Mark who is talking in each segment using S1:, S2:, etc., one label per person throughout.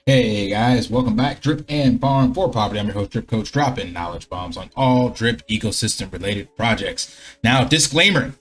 S1: Hey guys, welcome back. Drip and Farm for Property. I'm your host, Drip Coach, dropping knowledge bombs on all drip ecosystem related projects. Now, disclaimer,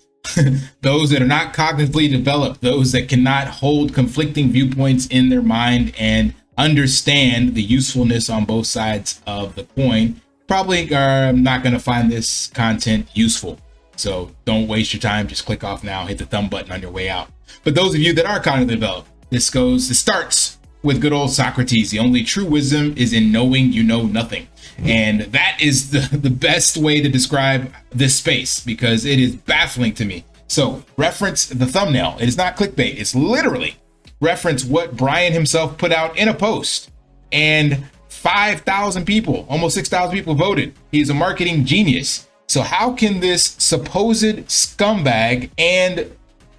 S1: those that are not cognitively developed, those that cannot hold conflicting viewpoints in their mind and understand the usefulness on both sides of the coin, probably are not going to find this content useful. So don't waste your time. Just click off now, hit the thumb button on your way out. But those of you that are cognitively developed, this starts with good old Socrates. The only true wisdom is in knowing you know nothing. And that is the best way to describe this space, because it is baffling to me. So reference the thumbnail. It is not clickbait. It's literally reference what Brian himself put out in a post. And 5,000 people, almost 6,000 people voted. He's a marketing genius. So how can this supposed scumbag and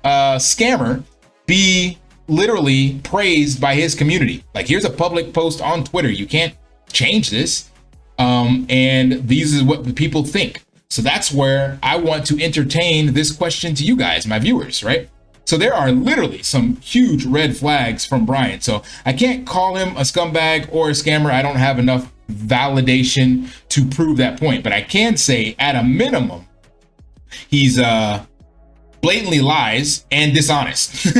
S1: scammer be literally praised by his community? Like, here's a public post on Twitter. You can't change this. And these is what the people think. So that's where I want to entertain this question to you guys, my viewers, right? So there are literally some huge red flags from Brian. So I can't call him a scumbag or a scammer. I don't have enough validation to prove that point, but I can say at a minimum, he's blatantly lies and dishonest.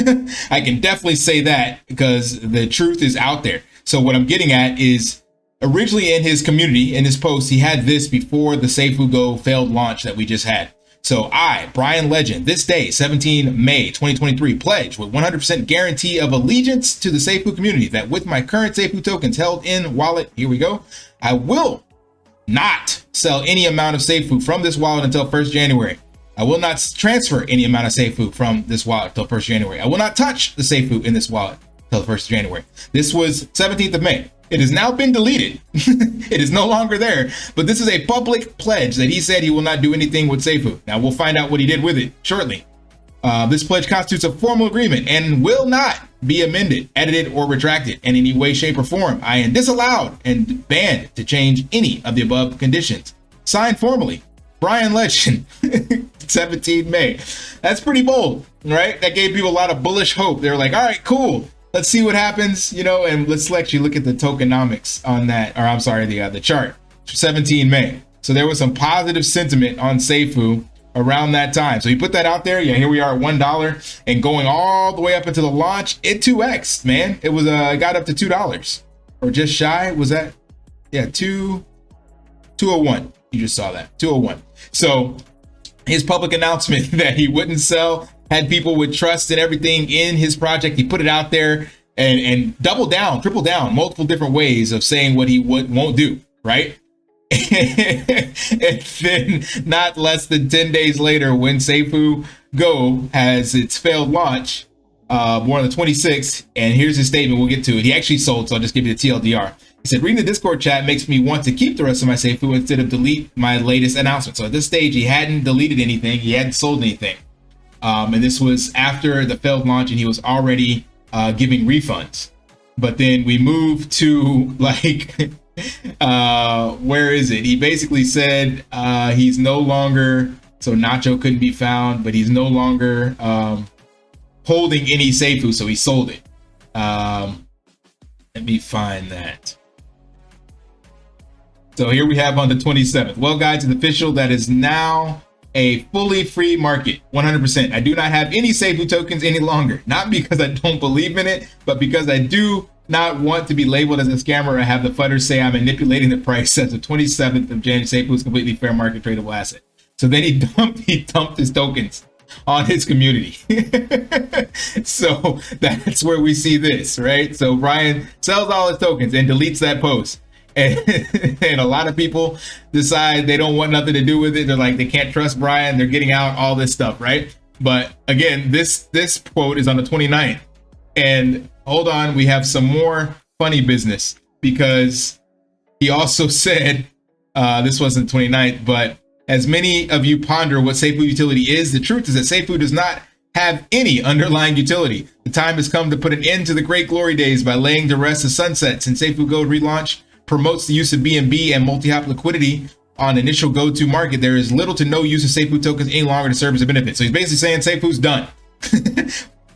S1: I can definitely say that because the truth is out there. So what I'm getting at is, originally in his community, in his post, he had this before the Safuu Go failed launch that we just had. So I, Brian Legend, this day, 17 May 2023, pledge with 100% guarantee of allegiance to the Safuu community that with my current Safuu tokens held in wallet, here we go, I will not sell any amount of Safuu from this wallet until 1st January. I will not transfer any amount of Safuu from this wallet until 1st January. I will not touch the Safuu in this wallet until 1st January. This was 17th of May. It has now been deleted. It is no longer there, but this is a public pledge that he said he will not do anything with Safuu. Now we'll find out what he did with it shortly. This pledge constitutes a formal agreement and will not be amended, edited, or retracted in any way, shape, or form. I am disallowed and banned to change any of the above conditions. Signed formally, Brian Legend, 17 May. That's pretty bold, right? That gave people a lot of bullish hope. They're like, all right, cool. Let's see what happens, you know, and let's actually look at the tokenomics on that, or I'm sorry, the chart, 17 May. So there was some positive sentiment on Safuu around that time. So he put that out there. Yeah, here we are at $1 and going all the way up into the launch. It 2x, man. It was got up to $2 or just shy. Was that? Yeah, 201. You just saw that, 201. So his public announcement that he wouldn't sell had people with trust and everything in his project. He put it out there and doubled down, triple down, multiple different ways of saying what he won't do, right? And then not less than 10 days later, when Safuu Go has its failed launch, more on the 26th, and here's his statement, we'll get to it. He actually sold, so I'll just give you the TLDR. He said, reading the Discord chat makes me want to keep the rest of my Safuu instead of delete my latest announcement. So at this stage, he hadn't deleted anything. He hadn't sold anything. And this was after the failed launch, and he was already giving refunds. But then we moved to like, where is it? He basically said he's no longer, so Nacho couldn't be found, but he's no longer holding any Safuu, so he sold it. Let me find that. So here we have on the 27th. Well, guys, it's official. That is now a fully free market, 100%. I do not have any Safuu tokens any longer, not because I don't believe in it, but because I do not want to be labeled as a scammer. I have the fudders say I'm manipulating the price as of 27th of January. Safuu is completely fair market tradable asset. So then he dumped his tokens on his community. So that's where we see this, right? So Brian sells all his tokens and deletes that post. And a lot of people decide they don't want nothing to do with it. They're like, they can't trust Brian. They're getting out all this stuff, right? But again, this quote is on the 29th. And hold on, we have some more funny business, because he also said, this wasn't 29th, but as many of you ponder what Safuu utility is, the truth is that Safuu does not have any underlying utility. The time has come to put an end to the great glory days by laying to rest the sunsets. And Safuu Go relaunch promotes the use of BNB and multi-hop liquidity on initial go-to market. There is little to no use of Safuu tokens any longer to serve as a benefit. So he's basically saying Safuu's done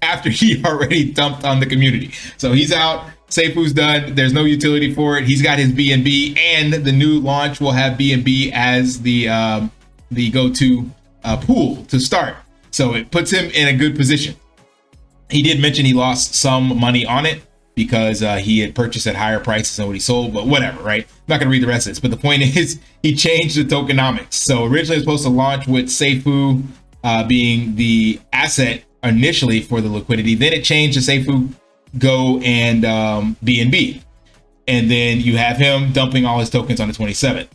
S1: after he already dumped on the community. So he's out Safuu's done. There's no utility for it. He's got his BNB, and the new launch will have BNB as the go-to pool to start. So it puts him in a good position. He did mention he lost some money on it because he had purchased at higher prices than what he sold, but whatever, right? I'm not going to read the rest of this, but the point is he changed the tokenomics. So originally it was supposed to launch with Safuu being the asset initially for the liquidity. Then it changed to Safuu Go and BNB. And then you have him dumping all his tokens on the 27th.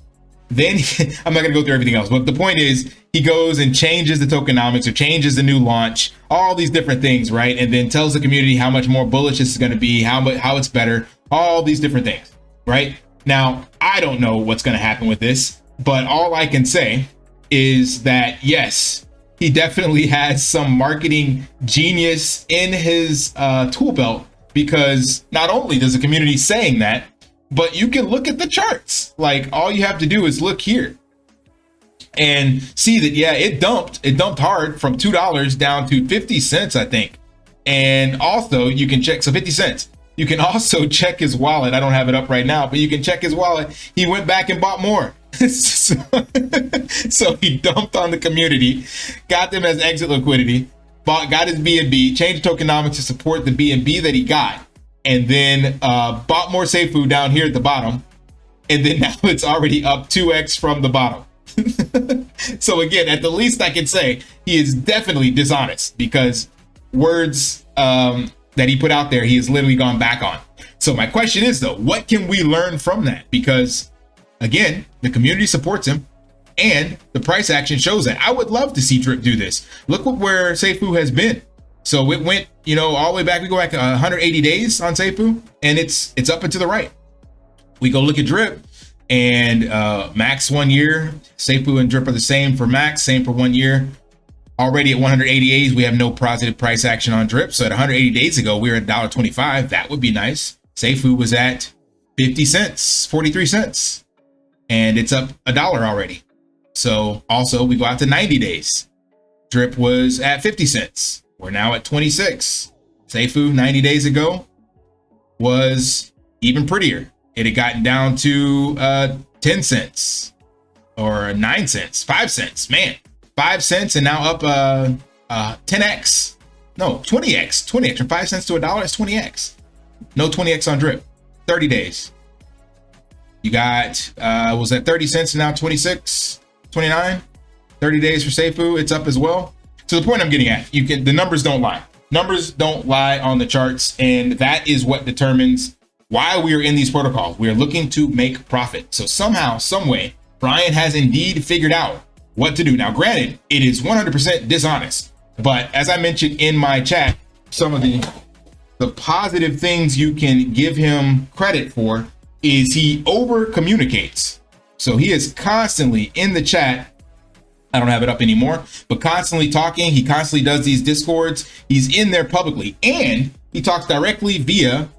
S1: Then I'm not going to go through everything else, but the point is he goes and changes the tokenomics or changes the new launch, all these different things, right? And then tells the community how much more bullish this is going to be, how it's better, all these different things, right? Now, I don't know what's going to happen with this, but all I can say is that, yes, he definitely has some marketing genius in his tool belt, because not only does the community saying that, but you can look at the charts. Like, all you have to do is look here and see that, yeah, it dumped hard from $2 down to 50 cents, I think. And also you can check, so 50 cents. You can also check his wallet. I don't have it up right now, but you can check his wallet. He went back and bought more. So he dumped on the community, got them as exit liquidity, got his BNB, changed tokenomics to support the BNB that he got, and then bought more Safuu down here at the bottom. And then now it's already up 2x from the bottom. So again, at the least I can say he is definitely dishonest, because words that he put out there, he has literally gone back on. So my question is, though, what can we learn from that? Because again, the community supports him and the price action shows that. I would love to see Drip do this. Look where Safuu has been. So it went, you know, all the way back. We go back 180 days on Safuu, and it's up and to the right. We go look at Drip, and max 1 year. Safuu and Drip are the same for max, same for 1 year. Already at 180 days, we have no positive price action on Drip. So at 180 days ago, we were at $1.25. That would be nice. Safuu was at 50 cents, 43 cents, and it's up $1 already. So also we go out to 90 days. Drip was at 50 cents. We're now at 26. Safuu 90 days ago was even prettier. It had gotten down to 10 cents or 9 cents, 5 cents, man, 5 cents, and now up 10x, no, 20x, from 5 cents to $1 is 20x. No 20x on Drip, 30 days. You got, was at 30 cents and now 26, 29, 30 days for Safuu. It's up as well. So the point I'm getting at, the numbers don't lie. Numbers don't lie on the charts, and that is what determines why we are in these protocols. We are looking to make profit. So somehow, some way, Brian has indeed figured out what to do. Now, granted, it is 100% dishonest, but as I mentioned in my chat, some of the positive things you can give him credit for is he over communicates. So he is constantly in the chat. I don't have it up anymore, but constantly talking. He constantly does these discords. He's in there publicly, and he talks directly via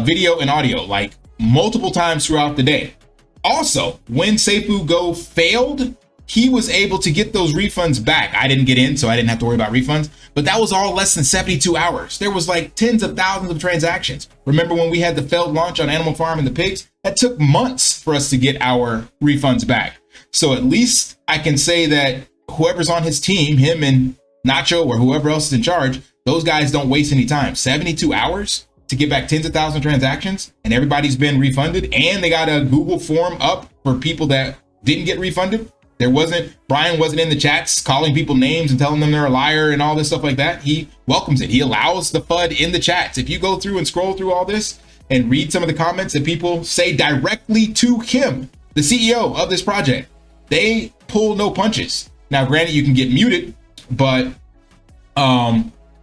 S1: video and audio, like multiple times throughout the day. Also, when Safuu Go failed, he was able to get those refunds back. I didn't get in, so I didn't have to worry about refunds, but that was all less than 72 hours. There was like tens of thousands of transactions. Remember when we had the failed launch on Animal Farm and the pigs? That took months for us to get our refunds back. So at least I can say that whoever's on his team, him and Nacho or whoever else is in charge, those guys don't waste any time. 72 hours to get back tens of thousands of transactions, and everybody's been refunded, and they got a Google form up for people that didn't get refunded. Brian wasn't in the chats calling people names and telling them they're a liar and all this stuff like that. He welcomes it. He allows the FUD in the chats. If you go through and scroll through all this and read some of the comments that people say directly to him, the CEO of this project, they pull no punches. Now, granted, you can get muted, but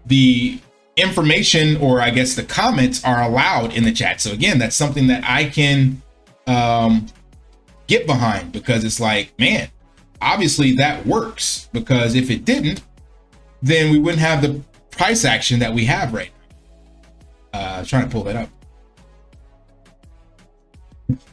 S1: the information, or I guess the comments, are allowed in the chat. So again, that's something that I can get behind, because it's like, man, obviously that works, because if it didn't, then we wouldn't have the price action that we have right now. Trying to pull that up.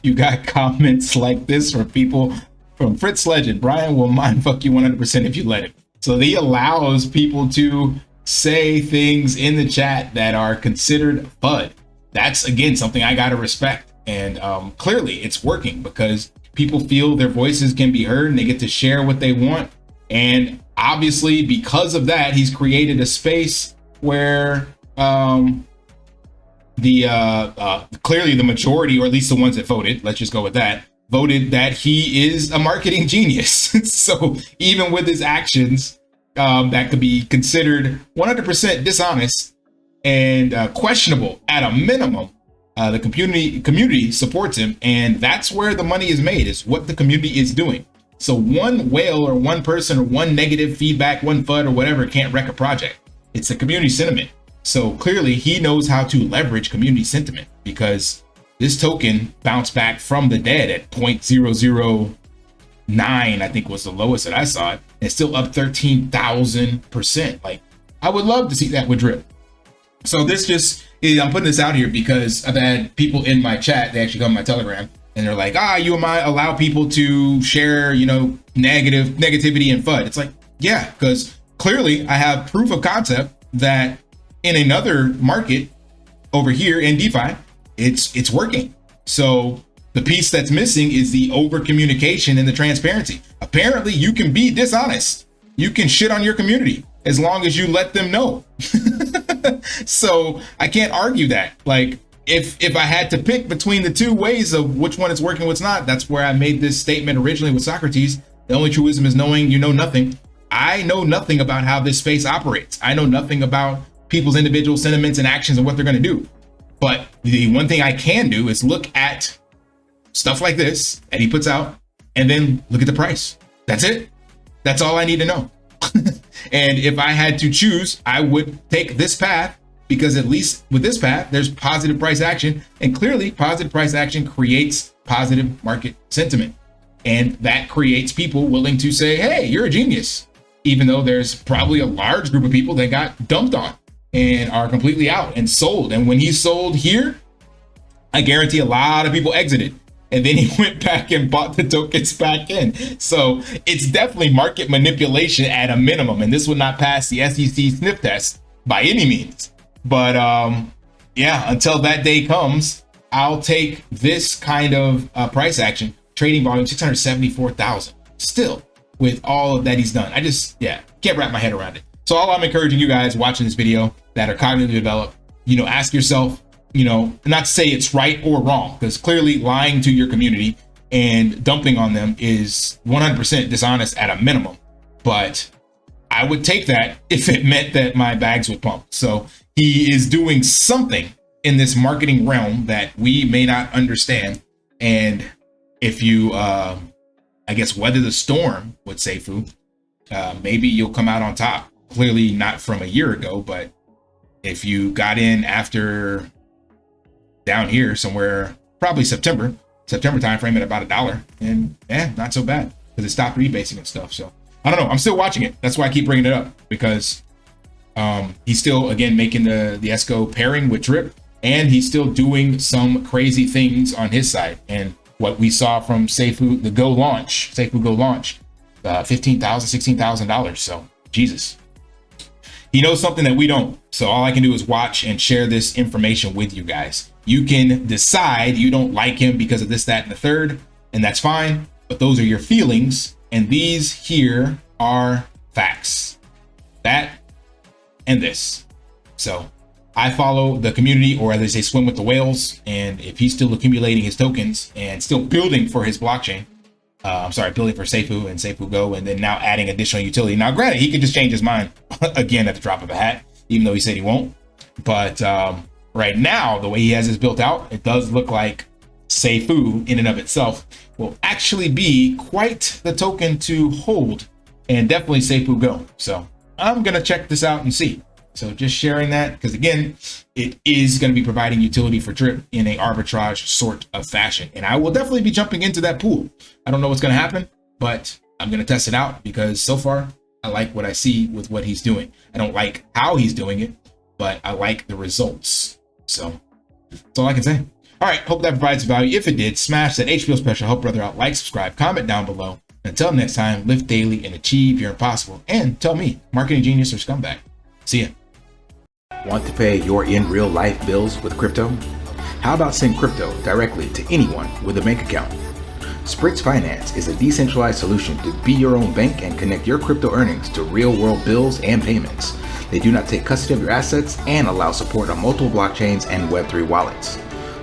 S1: You got comments like this from people from Fritz Legend. Brian will mindfuck you 100% if you let him. So he allows people to say things in the chat that are considered FUD. that's, again, something I got to respect. And clearly it's working because people feel their voices can be heard and they get to share what they want. And obviously, because of that, he's created a space where clearly the majority, or at least the ones that voted, let's just go with that, voted that he is a marketing genius. So even with his actions that could be considered 100% dishonest and questionable at a minimum, the community supports him, and that's where the money is made, is what the community is doing. So one whale or one person or one negative feedback, one FUD or whatever can't wreck a project. It's the community sentiment. So clearly he knows how to leverage community sentiment, because this token bounced back from the dead at 0.009, I think was the lowest that I saw it. It's still up 13,000%. Like, I would love to see that with Drip. So this just is, I'm putting this out here because I've had people in my chat, they actually come to my Telegram, and they're like, you might allow people to share, negativity and FUD. It's like, yeah, because clearly I have proof of concept that in another market over here in DeFi, it's working. So the piece that's missing is the over communication and the transparency. Apparently you can be dishonest. You can shit on your community as long as you let them know. So I can't argue that. Like, if I had to pick between the two ways of which one is working, what's not, that's where I made this statement originally with Socrates. The only true wisdom is knowing you know nothing. I know nothing about how this space operates. I know nothing about people's individual sentiments and actions and what they're going to do. But the one thing I can do is look at stuff like this that he puts out and then look at the price. That's it. That's all I need to know. And if I had to choose, I would take this path, because at least with this path, there's positive price action, and clearly positive price action creates positive market sentiment. And that creates people willing to say, hey, you're a genius, even though there's probably a large group of people that got dumped on and are completely out and sold. And when he sold here, I guarantee a lot of people exited. And then he went back and bought the tokens back in. So it's definitely market manipulation at a minimum. And this would not pass the SEC sniff test by any means. But yeah, until that day comes, I'll take this kind of price action. Trading volume 674,000 still, with all of that he's done. I just, can't wrap my head around it. So all I'm encouraging you guys watching this video that are cognitively developed, ask yourself, not to say it's right or wrong, because clearly lying to your community and dumping on them is 100% dishonest at a minimum. But I would take that if it meant that my bags would pump. So he is doing something in this marketing realm that we may not understand. And if you, I guess, weather the storm with Safuu, maybe you'll come out on top. Clearly not from a year ago, but if you got in after down here somewhere, probably September timeframe at about $1, and not so bad, because it stopped rebasing and stuff. So I don't know. I'm still watching it. That's why I keep bringing it up, because he's still, again, making the ESCO pairing with Drip, and he's still doing some crazy things on his side. And what we saw from Safuu, the Safuu Go launch, $15,000, $16,000. So Jesus, he knows something that we don't. So all I can do is watch and share this information with you guys. You can decide you don't like him because of this, that, and the third, and that's fine. But those are your feelings, and these here are facts. That and this. So I follow the community, or as they say, swim with the whales. And if he's still accumulating his tokens and still building for his blockchain, building for Safuu and Safuu Go, and then now adding additional utility. Now, granted, he could just change his mind again at the drop of a hat, even though he said he won't. But right now, the way he has this built out, it does look like Safuu in and of itself will actually be quite the token to hold, and definitely Safuu Go. So I'm going to check this out and see. So just sharing that, because again, it is going to be providing utility for Drip in a arbitrage sort of fashion. And I will definitely be jumping into that pool. I don't know what's going to happen, but I'm going to test it out, because so far I like what I see with what he's doing. I don't like how he's doing it, but I like the results. So that's all I can say. All right, hope that provides value. If it did, smash that HBO special, help brother out, like, subscribe, comment down below. Until next time, live daily and achieve your impossible. And tell me, marketing genius or scumbag. See ya. Want to pay your in real life bills with crypto? How about send crypto directly to anyone with a bank account? Spritz Finance is a decentralized solution to be your own bank and connect your crypto earnings to real-world bills and payments. They do not take custody of your assets and allow support on multiple blockchains and Web3 wallets.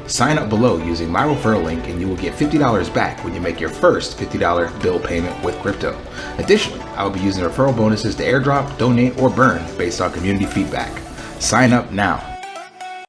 S1: Sign up below using my referral link and you will get $50 back when you make your first $50 bill payment with crypto. Additionally, I will be using referral bonuses to airdrop, donate, or burn based on community feedback. Sign up now.